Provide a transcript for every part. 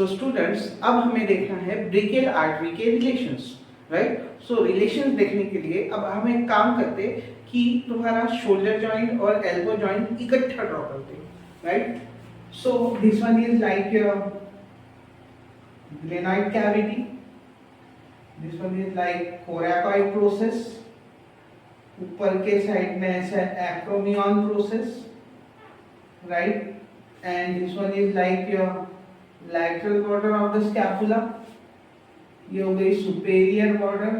So students, अब हमें देखना है ब्रेकियल आर्टरी के रिलेशंस, राइट। सो रिलेशंस देखने के लिए अब हम एक काम करते कि तुम्हारा शोल्डर जॉइंट और एल्बो जॉइंट इकट्ठा ड्रॉ करते, right. So this one is like your glenoid cavity, this one is like coracoid process, ऊपर के साइड में ऐसा acromion process, right, and this one is like your lateral border of the scapula, ये हो गई superior border,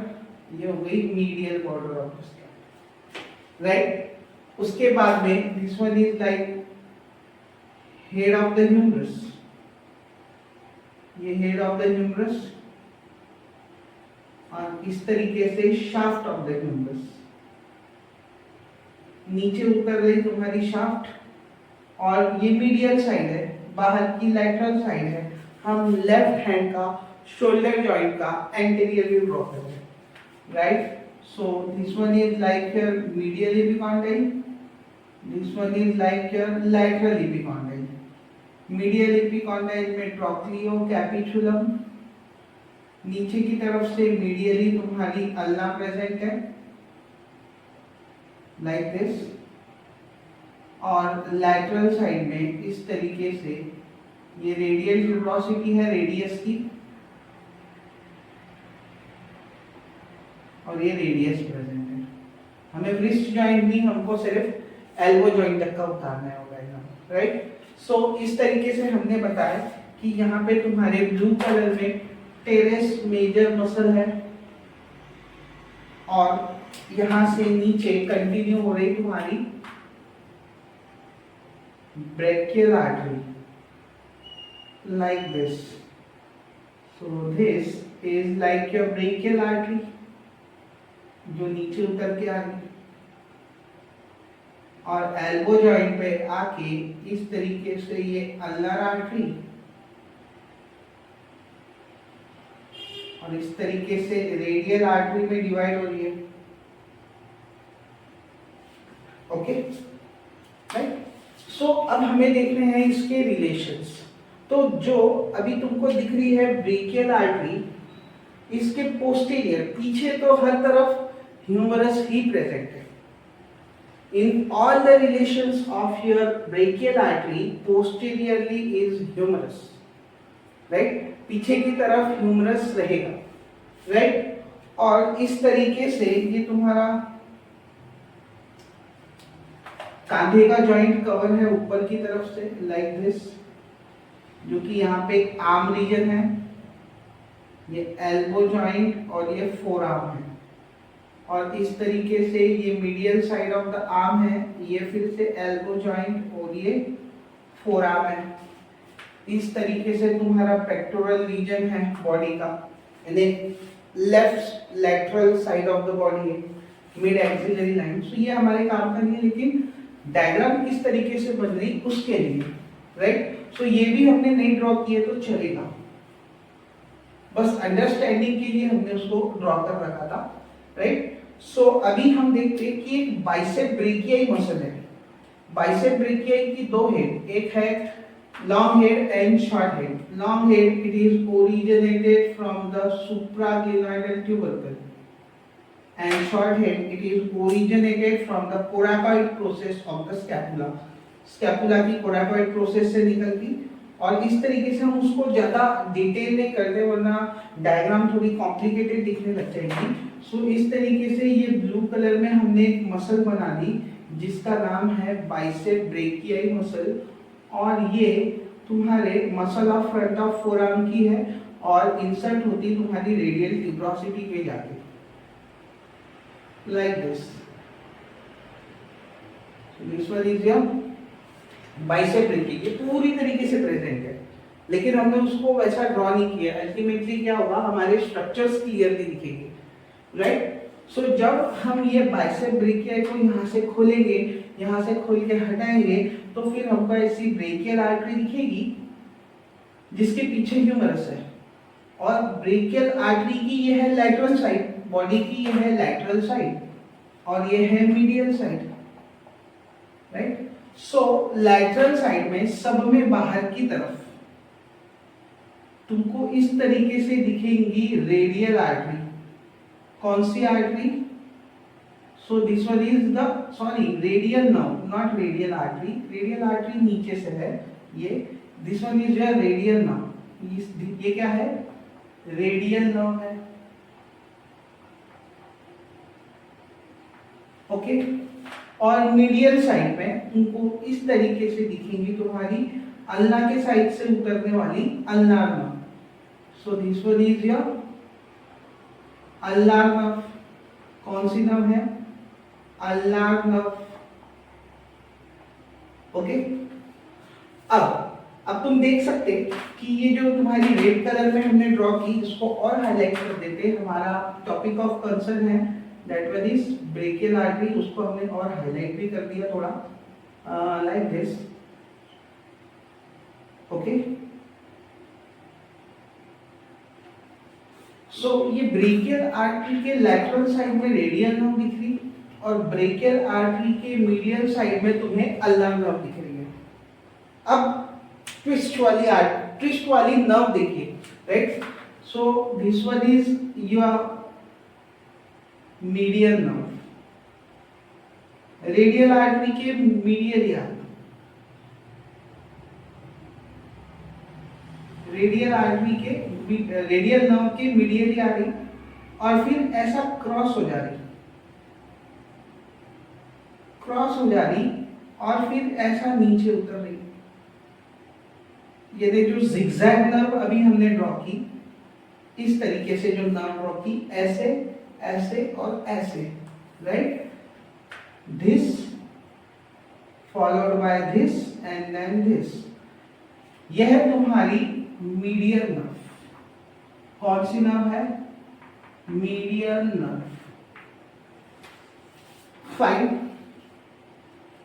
ये हो गई medial border of the scapula, right। उसके बाद में this one is like head of the humerus, ये हेड ऑफ द ह्यूमरस, और इस तरीके से शाफ्ट ऑफ द ह्यूमरस, नीचे उतर गई तुम्हारी शाफ्ट, और ये मीडियल साइड है, बाहर की लैटरल साइड है। हम लेफ्ट हैंड का शोल्डर जॉइंट का एंटीरियर व्यू ड्रॉ कर रहे हैं, right. So this one is like your medial epicondyle, this one is like your lateral epicondyle. Medial epicondyle में ट्रोक्लियो कैपिचुलम, नीचे की तरफ से मीडियली तुम्हारी अल्ना प्रेजेंट है, लाइक दिस, और लैटरल साइड में इस तरीके से ये रेडियल ट्यूबरोसिटी है रेडियस की, और ये रेडियस प्रेजेंट है। हमें रिस्ट जॉइंट नहीं, हमको सिर्फ एल्बो जॉइंट तक का उतारना होगा, राइट। सो इस तरीके से हमने बताया कि यहाँ पे तुम्हारे ब्लू कलर में टेरेस मेजर मसल है, और यहाँ से नीचे कंटिन्यू हो रही तुम्हारी brachial artery, like this. So this is like your brachial artery जो नीचे उतर के आ गई, और एल्बो जॉइंट पे आके इस तरीके से ये अल्नर आर्टरी, और इस तरीके से रेडियल आर्टरी में डिवाइड हो रही है, ओके, राइट। सो अब हमें देखने हैं इसके रिलेशंस। तो जो अभी तुमको दिख रही है ब्रेकियल आर्टरी, इसके पोस्टीरियर पीछे तो हर तरफ ह्यूमरस ही प्रेजेंट है। In all the relations of your brachial artery, posteriorly is humerus, right? पीछे की तरफ ह्यूमरस रहेगा, राइट। और इस तरीके से ये तुम्हारा कांधे का जॉइंट कवर है ऊपर की तरफ से, लाइक दिस, जो कि यहाँ पे एक आर्म रीजन है, ये एल्बो जॉइंट और ये फोर आर्म है, और इस तरीके से ये medial side of the arm है, ये फिर से एल्बो जॉइंट और ये फोर आर्म है। इस तरीके से तुम्हारा पेक्टोरल रीजन है बॉडी का, यानी left lateral side of the body है, मिड एक्सिलरी लाइन। सो ये हमारे काम का नहीं है, लेकिन डायग्राम किस तरीके से बन रही उसके लिए, राइट। सो ये भी हमने नहीं ड्रॉ किए तो चलेगा, बस अंडरस्टैंडिंग के लिए हमने उसको ड्रॉ कर रखा था, राइट। सो अभी हम देखते हैं कि एक बाइसेप ब्रेकियाई मसल है। बाइसेप ब्रेकियाई की दो हेड, एक है long head and short head. Long head it is originated from the supraglenoidal tubercle, and short head it is originated from the coracoid process of the scapula. Scapula की coracoid process से निकलती, और इस तरीके से हम उसको ज्यादा डिटेल में करते, वरना डायग्राम थोड़ी कॉम्प्लिकेटेड दिखने लग जाएगी। सो इस तरीके से ये ब्लू कलर में हमने एक मसल बना दी जिसका नाम है बाइसेप ब्रेकियाई मसल, और ये तुम्हारे muscle of front of forearm की है, और इंसर्ट होती तुम्हारी रेडियल ट्यूबरोसिटी पे जाके, like this. This one is your bicep brachii, ये पूरी तरीके से प्रेजेंट है, लेकिन हमने उसको वैसा ड्रॉ नहीं किया। अल्टीमेटली क्या होगा, हमारे स्ट्रक्चर्स क्लियरली दिखेंगे, राइट। सो जब हम ये बाइसेप ब्रेकियाई को यहाँ से खोलेंगे, यहाँ से खोल के हटाएंगे, तो फिर हमको ऐसी ब्रेकियल आर्टरी दिखेगी जिसके पीछे ह्यूमरस है, और ब्रेकियल आर्टरी की ये है लैटरल साइड, बॉडी की ये है लैटरल साइड, और ये है मीडियल साइड, राइट। सो लैटरल साइड में सब में बाहर की तरफ तुमको इस तरीके से दिखेंगी रेडियल आर्टरी। कौन सी artery? So this one is the sorry radial nerve, not radial artery. Radial artery नीचे से है ये। This one is your radial nerve. ये क्या है? रेडियल नर्व है। ओके। और मीडियल साइड में उनको इस तरीके से दिखेंगी तुम्हारी अल्ना के साइड से उतरने वाली ulnar nerve. So this one is your ulnar nerve. कौन सी नर्व है? Ulnar nerve. ओके। अब तुम देख सकते कि ये जो तुम्हारी रेड कलर में हमने ड्रॉ की, इसको और हाईलाइट कर देते। हमारा टॉपिक ऑफ कंसर्न है that one is brachial artery, उसको हमने और हाईलाइट भी कर दिया थोड़ा, लाइक दिस। ओके। सो ये ब्रेकियल आर्टरी के लैटरल साइड में रेडियल नर्व दिख रही और ब्रेकियल आर्टरी के मीडियल साइड में तुम्हें अल्नार नर्व दिख रही है। अब ट्विस्ट वाली नर्व देखिए, right. So this one is your medial nerve. Radial artery के मीडियल या रेडियल आर्टरी के रेडियल नर्व के मीडियली आ रही और फिर ऐसा क्रॉस हो जा रही और फिर ऐसा नीचे उतर रही। ये जो जिगजैग नर्व अभी हमने ड्रॉ की, इस तरीके से जो नर्व ड्रॉ की, ऐसे ऐसे और ऐसे, right. This followed by this and then this. यह तुम्हारी मीडियल नर्व। कौन सी नर्व है? Medial nerve. फाइन।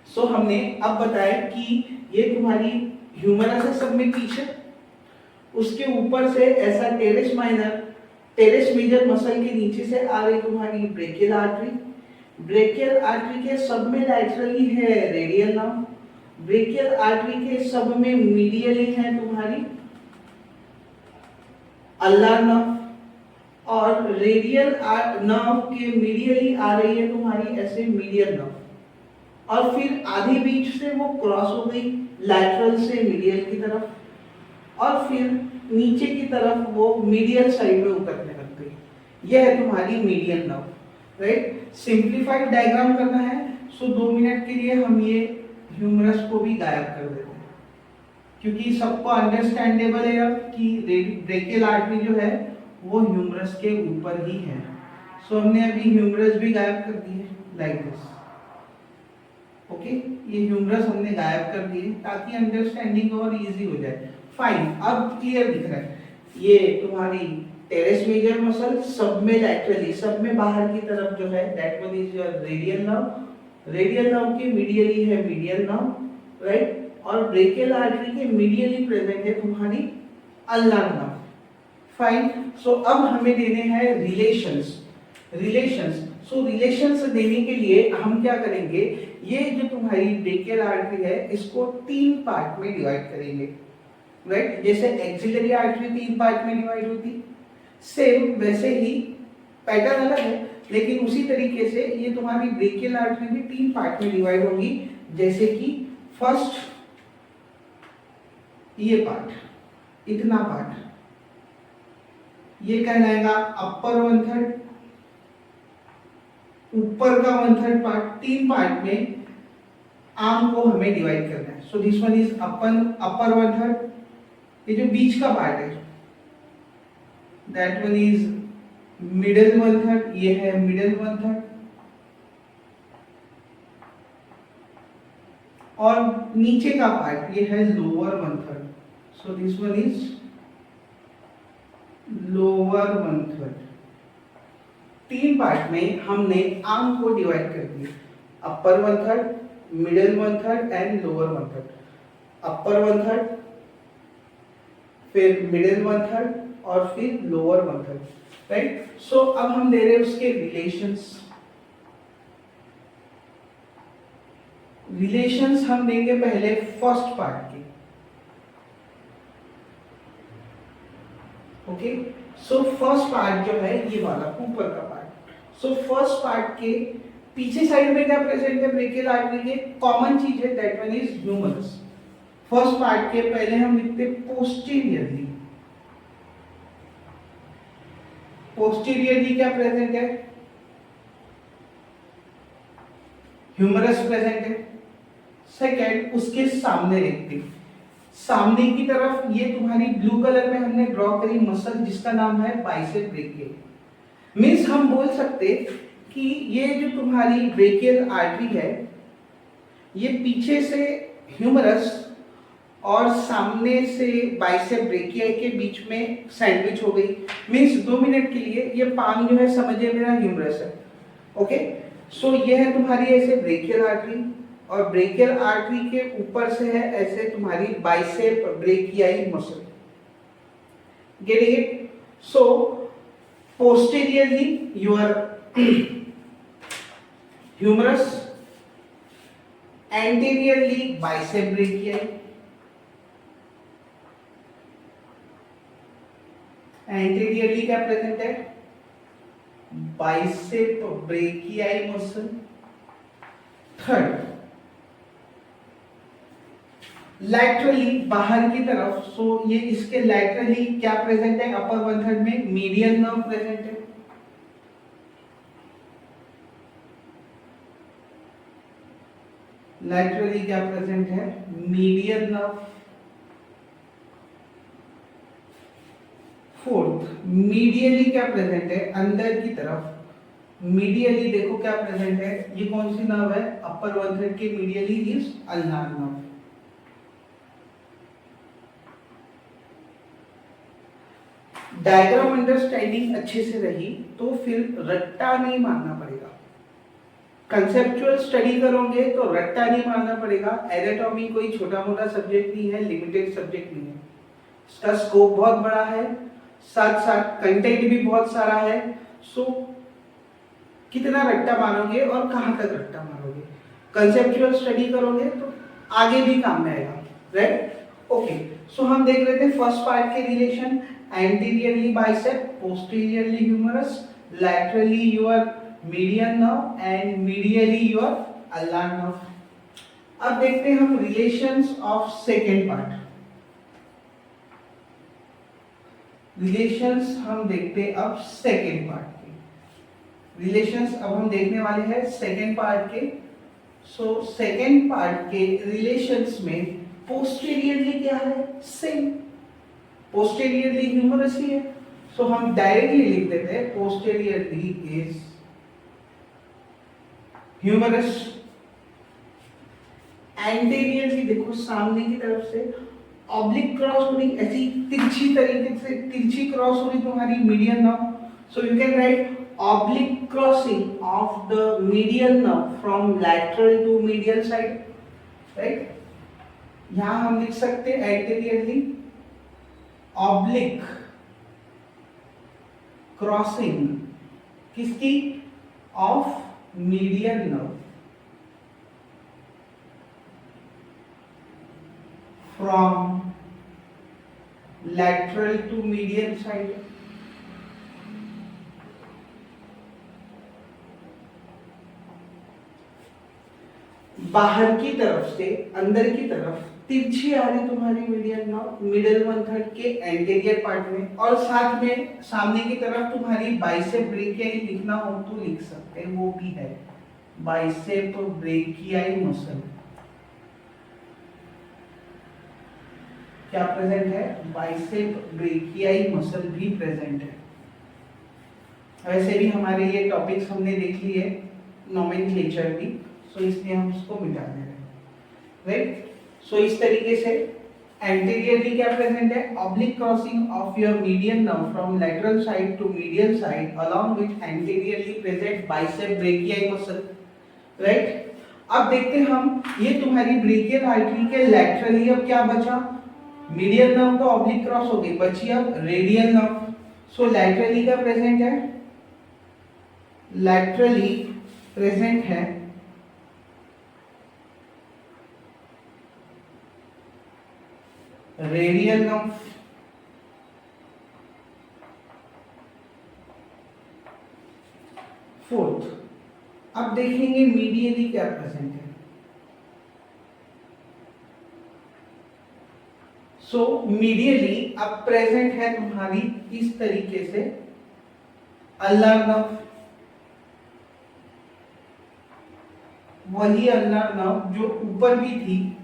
सो हमने अब बताया कि ये तुम्हारी ह्यूमरस है सब में पीछे, उसके ऊपर से ऐसा टेरेस मेजर मसल के नीचे से आ रही तुम्हारी ब्रेकियल आर्टरी। ब्रेकियल आर्टरी के सब में लैटरली है रेडियल नर्व। ब्रेकियल आर्टरी के सब में मीडियली है तुम्हारी अल्नार नर्व और रेडियल नर्व के मीडियली आ रही है तुम्हारी ऐसे मीडियल नर्व और फिर आधी बीच से वो क्रॉस हो गई लैटरल से मीडियल की तरफ और फिर नीचे की तरफ वो मीडियल साइड में उतरने लग गई। यह है तुम्हारी medial nerve, right. Simplified diagram करना है, सो 2 मिनट के लिए हम ये ह्यूमरस को भी गायब कर देते हैं क्योंकि सबको अंडरस्टैंडेबल है अब कि ब्रेकियल आर्टरी जो है वो ह्यूमरस के ऊपर ही है। सो हमने अभी ह्यूमरस भी गायब कर दी है, लाइक दिस। ओके, ये ह्यूमरस हमने गायब कर दिए ताकि अंडरस्टैंडिंग और इजी हो जाए। फाइन, अब क्लियर दिख रहा है। ये तुम्हारी टेरेस मेजर मसल सब में लैटरली, सब में बाहर की तरफ जो है that one is your radial nerve. Radial nerve के मीडियली है मीडियल नर्व, राइट। और ब्रेकियल आर्टरी के मीडियली प्रेजेंट है तुम्हारी अल्नार नर्व। फाइन। सो अब हमें देने हैं रिलेशंस। सो रिलेशंस देने के लिए हम क्या करेंगे, ये जो तुम्हारी ब्रेकियल आर्टरी है इसको 3 पार्ट में डिवाइड करेंगे, राइट। जैसे एक्सिलरी आर्टरी 3 पार्ट में डिवाइड होती, सेम वैसे ही पैटर्न अलग है लेकिन उसी तरीके से ये तुम्हारी ब्रेकियल आर्टरी भी 3 पार्ट में डिवाइड होगी। जैसे कि फर्स्ट ये पार्ट, इतना पार्ट, ये कहलाएगा अपर 1/3, ऊपर का 1/3 पार्ट। 3 पार्ट में आर्म को हमें डिवाइड करना है। सो दिस वन इज अपर 1/3। ये जो बीच का पार्ट है दैट वन इज मिडिल 1/3, ये है मिडिल 1/3। और नीचे का पार्ट ये है lower 1/3। So this one is lower 1/3। 3 part में हमने आर्म को डिवाइड कर दिया, अपर 1/3, मिडिल 1/3 एंड लोअर 1/3। अपर 1/3, फिर मिडिल 1/3 और फिर लोअर 1/3, राइट। सो अब हम दे रहे हैं उसके रिलेशंस हम देंगे पहले फर्स्ट पार्ट की। ओके, सो फर्स्ट पार्ट जो है ये वाला ऊपर का पार्ट, सो फर्स्ट पार्ट के पीछे साइड में क्या प्रेजेंट है ब्रेकियल आर्टरी के, कॉमन चीज है, that one is humerus. First part के पहले हम लिखते पोस्टीरियरली, पोस्टीरियरली क्या प्रेजेंट है, ह्यूमरस प्रेजेंट है। सेकंड उसके सामने लिखते, सामने की तरफ ये तुम्हारी ब्लू कलर में हमने ड्रॉ करी मसल जिसका नाम है बाइसेप ब्रेकियल। मींस हम बोल सकते कि ये जो तुम्हारी ब्रेकियल आर्टरी है ये पीछे से ह्यूमरस और सामने से बाइसेप ब्रेकियल के बीच में सैंडविच हो गई। मींस 2 मिनट के लिए ये पाम जो है समझिए मेरा ह्यूमरस है। ओके, सो ये है तुम्हारी ऐसे ब्रेकियल आर्टरी, और ब्रेकियल आर्टरी के ऊपर से है ऐसे तुम्हारी bicep brachii muscle. Getting it? So posteriorly your humerus, anteriorly bicep brachii, anteriorly क्या प्रेजेंट है, bicep brachii muscle. Third laterally बाहर की तरफ, सो ये इसके लैटरली क्या प्रेजेंट है, अपर वन थर्ड में मीडियन नर्व प्रेजेंट है। लैटरली क्या प्रेजेंट है, मीडियन नर्व। फोर्थ मीडियली क्या प्रेजेंट है, अंदर की तरफ, मीडियली देखो क्या प्रेजेंट है, ये कौन सी नर्व है, अपर वन थर्ड के medially is ulnar nerve. Diagram understanding अच्छे से रही तो फिर रट्टा नहीं मारना पड़ेगा। कंसेप्चुअल स्टडी करोगे तो रट्टा नहीं मारना पड़ेगा। एनाटॉमी कोई छोटा मोटा सब्जेक्ट नहीं है, लिमिटेड सब्जेक्ट नहीं है, इसका स्कोप बहुत बड़ा है, साथ साथ कंटेंट भी बहुत सारा है। सो कितना रट्टा मारोगे और कहां तक रट्टा मारोगे, कंसेप्चुअल स्टडी करोगे तो आगे भी काम में आएगा, राइट? ओके, सो हम देख रहे थे फर्स्ट पार्ट के relation, anteriorly bicep, posteriorly humerus, laterally your median nerve and medially your ulnar nerve. अब देखते हैं हम relations of second part. Relations हम देखते हैं अब सेकेंड पार्ट के। रिलेशंस अब हम देखने वाले हैं सेकेंड पार्ट के। सो सेकेंड पार्ट के रिलेशंस में पोस्टीरियरली क्या है, सेम, पोस्टीरियरली ह्यूमरस ही है। सो हम डायरेक्टली लिख देते हैं पोस्टीरियरली इज ह्यूमरस। एंटीरियरली देखो सामने की तरफ से ऑब्लिक क्रॉस हो रही, ऐसी तिरछी तरीके से तिरछी क्रॉस हो रही तुम्हारी median nerve. So you can write oblique crossing of the median nerve from lateral to medial side, right? यहां हम लिख सकते हैं एंटीरियरली ऑब्लिक क्रॉसिंग किसकी, of median nerve from lateral to medial side. बाहर की तरफ से अंदर की तरफ तिरछी आ रही तुम्हारी median nerve middle one third के एंटीरियर पार्ट में, और साथ में सामने की तरफ तुम्हारी बाइसेप ब्रेकियाई लिखना हो तो लिख सकते हैं, वो भी है बाइसेप ब्रेकियाई मसल। क्या प्रेजेंट है, बाइसेप ब्रेकियाई मसल भी प्रेजेंट है। वैसे भी हमारे ये टॉपिक्स हमने देख लिए नोमेनक्लेचर भी, सो इसलिए हम उसको मिटा दे रहे हैं, राइट? सो इस तरीके से एंटीरियरली क्या प्रेजेंट है, oblique crossing of your median nerve from lateral side to medial side along with anteriorly present bicep brachii muscle, right? अब देखते हैं हम ये तुम्हारी ब्रेकियल आर्टरी के लैटरली अब क्या बचा, मीडियल नर्व तो ऑब्लिक क्रॉस हो गई, बची अब रेडियल नर्व। सो लैटरली क्या प्रेजेंट है, लैटरली प्रेजेंट है रेडियल नर्व, फोर्थ। अब देखेंगे मीडियली क्या प्रेजेंट है। सो मीडियली अब प्रेजेंट है तुम्हारी इस तरीके से अल्नार नर्व, वही अल्नार नर्व जो ऊपर भी थी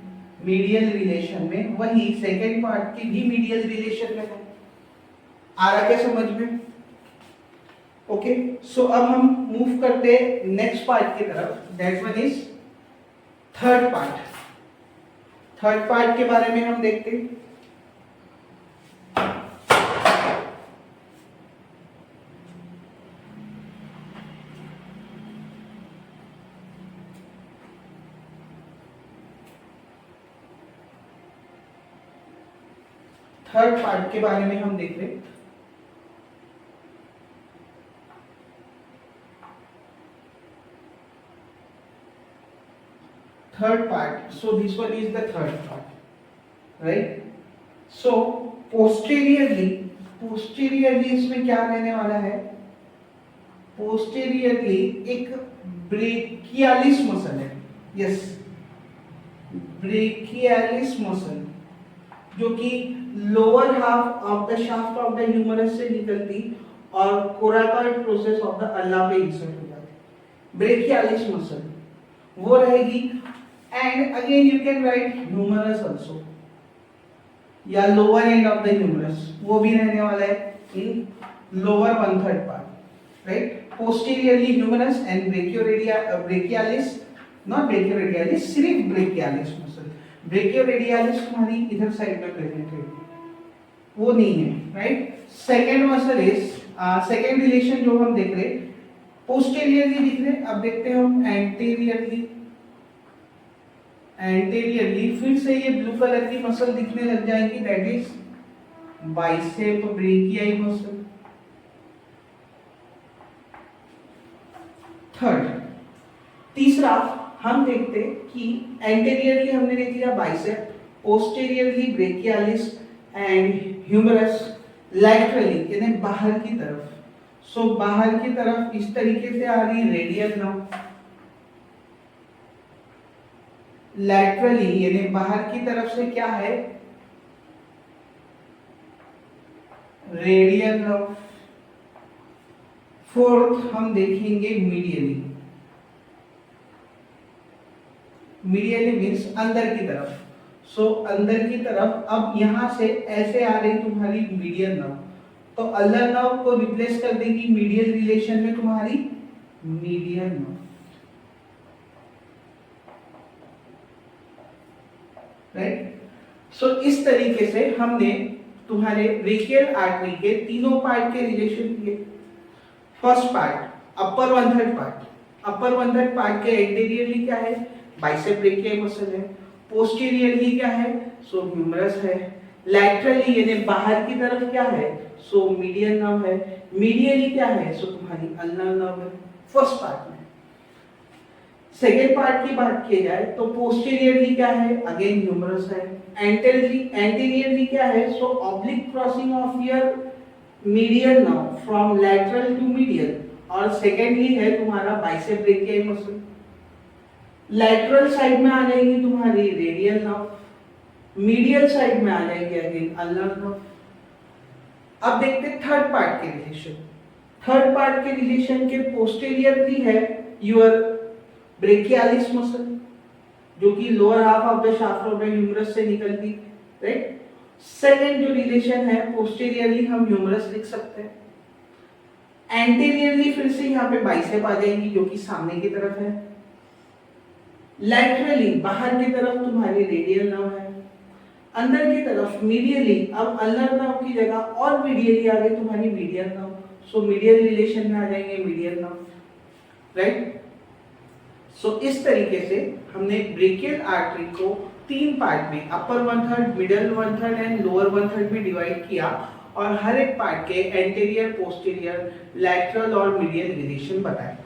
मीडियल रिलेशन में, वही सेकेंड पार्ट की भी मीडियल रिलेशन में है। आ रहा क्या समझ में? ओके, सो अब हम मूव करते हैं नेक्स्ट पार्ट की तरफ, that one is third part. Third part के बारे में हम देखते हैं। थर्ड पार्ट के बारे में हम देख रहे हैं। Third part, so this one is the third part, right? So posteriorly इसमें क्या रहने वाला है? पोस्टीरियरली एक ब्रेकियालिस मसल है, यस, ब्रेकियालिस मसल, जो कि lower half of the shaft of the humerus से निकलती और coracoid process of the ulna पे इंसर्ट हो जाती। ब्रेकियालिस मसल वो रहेगी। And again you can write humerus also, या lower end of the humerus, वो भी रहने वाला है in lower 1/3 part, right? Posteriorly humerus and brachialis, not brachioradialis, सिर्फ ब्रेकियालिस मसल। ब्रेकियोरेडियालिस तुम्हारी इधर साइड में प्रेजेंट है, वो नहीं है, right? Second muscle is second relation जो हम देख रहे पोस्टीरियरली दिख रहे, अब देखते हैं हम एंटीरियरली। एंटीरियरली फिर से ये ब्लू कलर की मसल दिखने लग जाएंगी, that is bicep brachii muscle. Third, तीसरा हम देखते कि एंटीरियरली हमने देख लिया bicep, posteriorly brachialis and humerus, laterally यानी बाहर की तरफ। सो बाहर की तरफ इस तरीके से आ रही रेडियल नर्व, लैटरली यानी बाहर की तरफ से क्या है? Radial nerve. फोर्थ हम देखेंगे मीडियली। मीडियली मीन्स अंदर की तरफ। सो अंदर की तरफ अब यहां से ऐसे आ रही तुम्हारी मीडियल नर्व, तो अल्नर नर्व को रिप्लेस कर देगी मीडियल रिलेशन में तुम्हारी मीडियल नर्व, राइट? सो इस तरीके से हमने तुम्हारे ब्रेकियल आर्टरी के तीनों पार्ट के रिलेशन किए। फर्स्ट पार्ट अपर 1/3 पार्ट, अपर 1/3 पार्ट के एंटीरियरली क्या है? बाइसेप ब्रेकियाई मसल है। पोस्टीरियरली क्या है? सो ह्यूमरस है। लैटरली यानी बाहर की तरफ क्या है? सो मीडियल नर्व है। मीडियली क्या है? सो तुम्हारी अल्नर नर्व है फर्स्ट पार्ट में। सेकेंड पार्ट की बात की जाए तो पोस्टीरियरली क्या है? अगेन ह्यूमरस है। एंटीरियरली क्या है? So oblique crossing of your medial nerve from lateral to medial, और सेकेंडली है तुम्हारा bicep brachii muscle. Lateral side में आ जाएगी तुम्हारी रेडियल नर्व, मीडियल साइड में आ जाएगी अगेन अल्नर नर्व। अब देखते हैं थर्ड पार्ट के रिलेशन। थर्ड पार्ट के रिलेशन के पोस्टीरियरली है योर ब्रेकियालिस मसल, जो कि lower half of the shaft of the humerus से निकलती, राइट? सेकेंड जो रिलेशन है पोस्टीरियरली हम ह्यूमरस लिख सकते हैं। एंटीरियरली फिर से यहाँ पे बाइसेप आ जाएंगी जो कि सामने की तरफ है। लैटरली बाहर की तरफ तुम्हारी रेडियल नर्व है। अंदर की तरफ मीडियली अब अल्नर नर्व की जगह और मीडियली आ गई तुम्हारी मीडियल नर्व, सो मीडियल रिलेशन में आ जाएंगे मीडियल नर्व, राइट? सो इस तरीके से हमने ब्रेकियल आर्टरी को तीन पार्ट में अपर 1/3, मिडल 1/3 एंड लोअर 1/3 में डिवाइड किया, और हर एक पार्ट के एंटीरियर, पोस्टीरियर, लैटरल और मीडियल रिलेशन बताए।